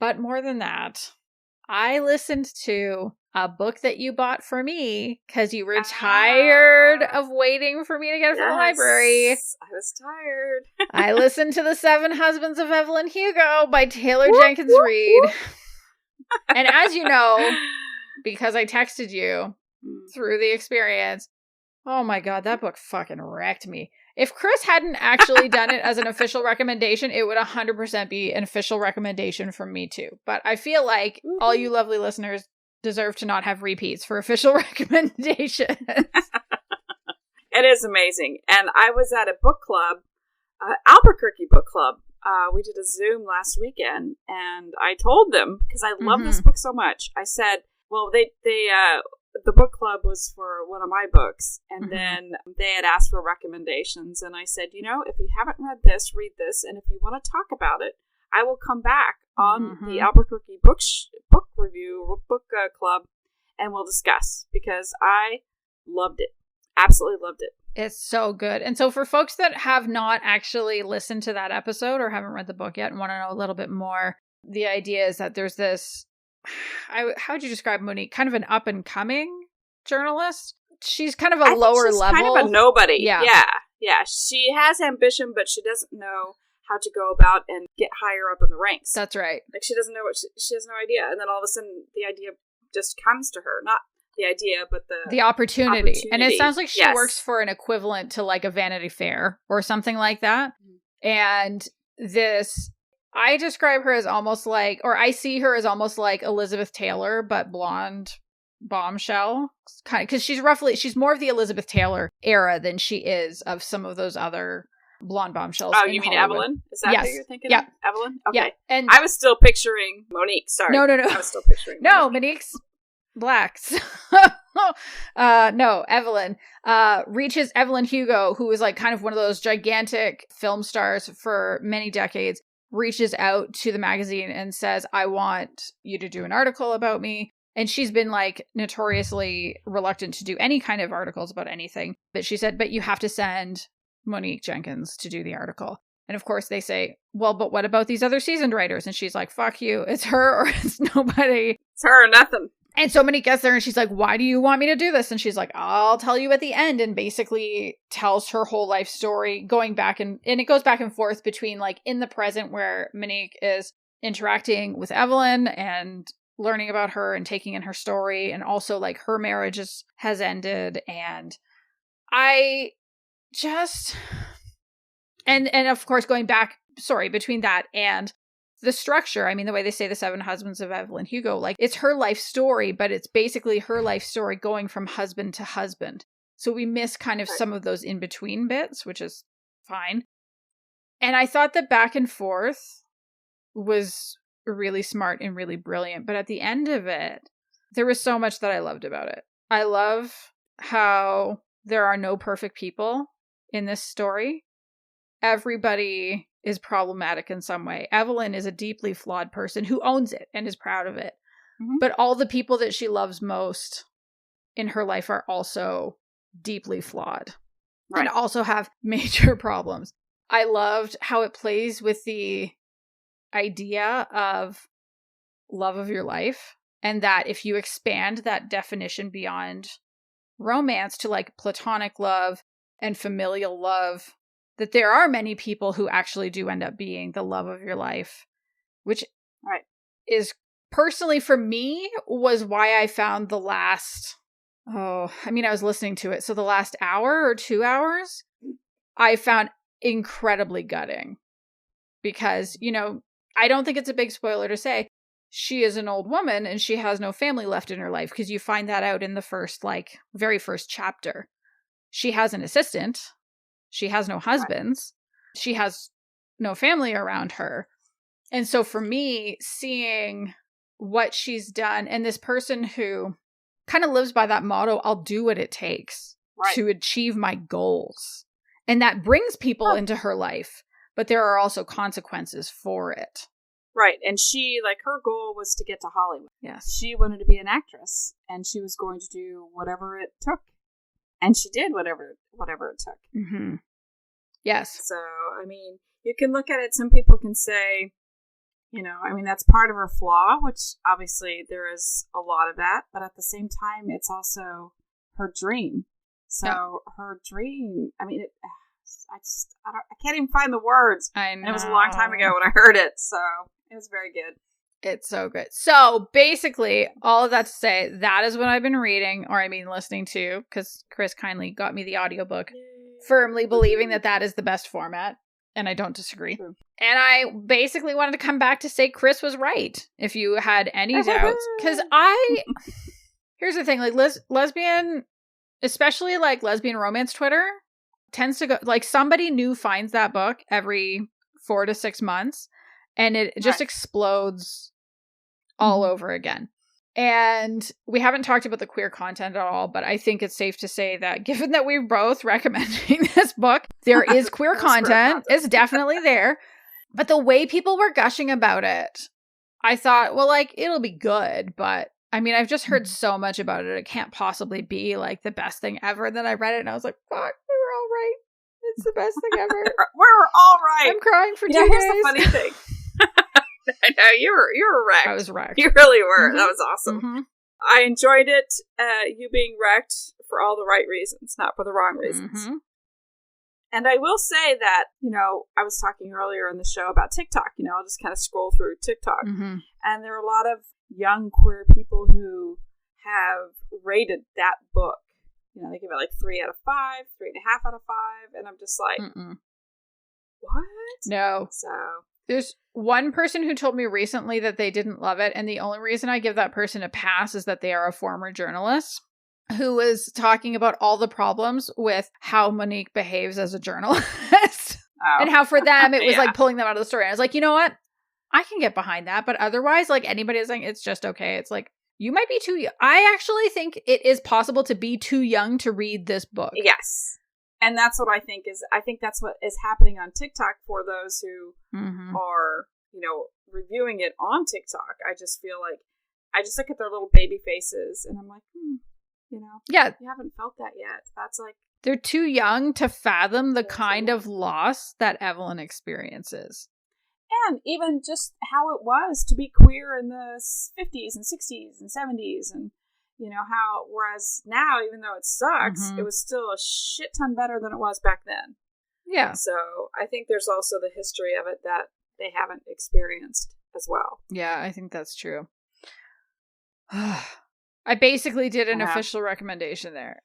But more than that, I listened to a book that you bought for me because you were tired of waiting for me to get it from the library. I was tired. I listened to The Seven Husbands of Evelyn Hugo by Taylor Jenkins Reid. And as you know, because I texted you through the experience, oh my God, that book fucking wrecked me. If Kris hadn't actually done it as an official recommendation, it would 100% be an official recommendation from me too. But I feel like all you lovely listeners deserve to not have repeats for official recommendations. It is amazing. And I was at a book club, Albuquerque book club. We did a Zoom last weekend, and I told them, because I love this book so much, I said, well, the book club was for one of my books, and then they had asked for recommendations, and I said, if you haven't read this, read this, and if you want to talk about it, I will come back on the Albuquerque book review book club, and we'll discuss, because I loved it. Absolutely loved it. It's so good. And so for folks that have not actually listened to that episode or haven't read the book yet and want to know a little bit more, the idea is that there's this, how would you describe Monique? Kind of an up-and-coming journalist? She's kind of a lower level. Kind of a nobody. Yeah. She has ambition, but she doesn't know how to go about and get higher up in the ranks. That's right. Like, she doesn't know she has no idea. And then all of a sudden, the idea just comes to her. Not the idea, but the opportunity. And it sounds like she works for an equivalent to like a Vanity Fair or something like that. And this, I describe her as almost like, or I see her as almost like Elizabeth Taylor, but blonde bombshell. Kind of, because she's more of the Elizabeth Taylor era than she is of some of those other blonde bombshells. Oh, you mean Hollywood. Evelyn? Is that who you're thinking of? Evelyn? Okay. Yeah. And I was still picturing Monique. Sorry. No. I was still picturing Monique. No, Monique's blacks. No, Evelyn reaches Evelyn Hugo, who is like kind of one of those gigantic film stars for many decades, reaches out to the magazine and says, I want you to do an article about me. And she's been like notoriously reluctant to do any kind of articles about anything. But she said, but you have to send Monique Jenkins to do the article. And of course they say, well, but what about these other seasoned writers? And she's like, fuck you. It's her or it's nobody. It's her or nothing. And so Monique gets there and she's like, why do you want me to do this? And she's like, I'll tell you at the end, and basically tells her whole life story, going back and it goes back and forth between like in the present where Monique is interacting with Evelyn and learning about her and taking in her story, and also like her marriage has ended. And I just, and of course going back, between that and the structure, I mean, the way they say The Seven Husbands of Evelyn Hugo, like it's her life story, but it's basically her life story going from husband to husband. So we miss kind of some of those in-between bits, which is fine. And I thought the back and forth was really smart and really brilliant. But at the end of it, there was so much that I loved about it. I love how there are no perfect people in this story. Everybody is problematic in some way. Evelyn is a deeply flawed person who owns it and is proud of it. But all the people that she loves most in her life are also deeply flawed and also have major problems. I loved how it plays with the idea of love of your life, and that if you expand that definition beyond romance to like platonic love and familial love, that there are many people who actually do end up being the love of your life, which is personally for me was why I found the last, I was listening to it. So the last hour or 2 hours, I found incredibly gutting because, I don't think it's a big spoiler to say she is an old woman and she has no family left in her life, because you find that out in the very first chapter. She has an assistant. She has no husbands. She has no family around her. And so for me, seeing what she's done, and this person who kind of lives by that motto, I'll do what it takes to achieve my goals. And that brings people into her life, but there are also consequences for it. Right. And she, her goal was to get to Hollywood. Yes. She wanted to be an actress, and she was going to do whatever it took. And she did whatever it took. Mm-hmm. Yes. So, you can look at it. Some people can say, You know, I mean, that's part of her flaw, which obviously there is a lot of that, but at the same time, it's also her dream. So her dream, I mean, I can't even find the words. I know. And it was a long time ago when I heard it, so it was very good. It's so good. So basically, all of that to say, that is what I've been reading, or I mean listening to, because Kris kindly got me the audiobook, firmly believing that that is the best format. And I don't disagree. True. And I basically wanted to come back to say Kris was right, if you had any doubts. Because here's the thing, like lesbian, especially like lesbian romance Twitter, tends to go, like somebody new finds that book every 4 to 6 months, and it just explodes all over again. And we haven't talked about the queer content at all, but I think it's safe to say that given that we're both recommending this book, there is queer content. It's definitely there. But the way people were gushing about it, I thought, well, like, it'll be good. But I mean, I've just heard so much about it. It can't possibly be like the best thing ever. And then I read it and I was like, fuck, we were all right. It's the best thing ever. We're all right. I'm crying for 2 days. Here's the funny thing. I know, you were wrecked. I was wrecked. You really were. Mm-hmm. That was awesome. Mm-hmm. I enjoyed it, you being wrecked for all the right reasons, not for the wrong reasons. Mm-hmm. And I will say that, you know, I was talking earlier in the show about TikTok. You know, I'll just kind of scroll through TikTok. Mm-hmm. And there are a lot of young queer people who have rated that book. You know, they give it like 3 out of 5, 3.5 out of 5. And I'm just like, what? No. So there's one person who told me recently that they didn't love it, and the only reason I give that person a pass is that they are a former journalist who was talking about all the problems with how Monique behaves as a journalist. And how for them it was like pulling them out of the story. And I was like, you know what? I can get behind that, but otherwise, like, anybody is saying it's just okay. It's like, you might be too young. I actually think it is possible to be too young to read this book. Yes. And that's what I think that's what is happening on TikTok for those who are, you know, reviewing it on TikTok. I just feel like, I just look at their little baby faces and I'm like, you know, you haven't felt that yet. That's like, they're too young to fathom the kind of loss that Evelyn experiences. And even just how it was to be queer in the 50s and 60s and 70s, and you know, how, whereas now, even though it sucks, it was still a shit ton better than it was back then. Yeah. So I think there's also the history of it that they haven't experienced as well. Yeah, I think that's true. I basically did an official recommendation there.